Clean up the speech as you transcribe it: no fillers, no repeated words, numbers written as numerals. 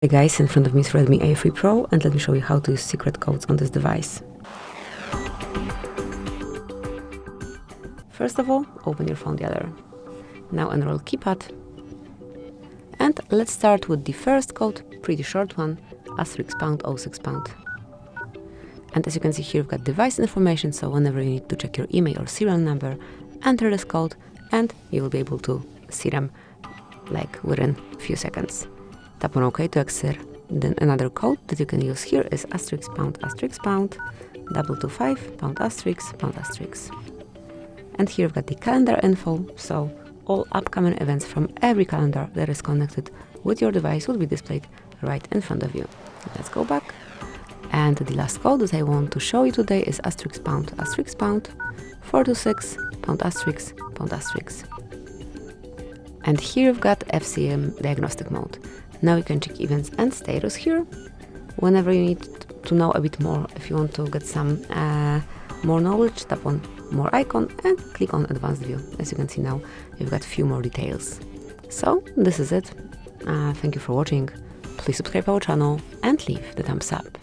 Hey guys, in front of me is Redmi A3 Pro, and let me show you how to use secret codes on this device. First of all, open your phone the other. Now enroll keypad. And let's start with the first code, pretty short one, *#06#. And as you can see here, we've got device information, so whenever you need to check your email or serial number, enter this code and you will be able to see them like within a few seconds. Tap on OK to exit. Then another code that you can use here is *##, 225 *##. And here we've got the calendar info, so all upcoming events from every calendar that is connected with your device will be displayed right in front of you. Let's go back. And the last code that I want to show you today is *##, 426 *##. And here we've got FCM diagnostic mode. Now you can check events and status here. Whenever you need to know a bit more, if you want to get some more knowledge, tap on more icon and click on advanced view. As you can see now, you've got a few more details. So this is it. Thank you for watching. Please subscribe our channel and leave the thumbs up.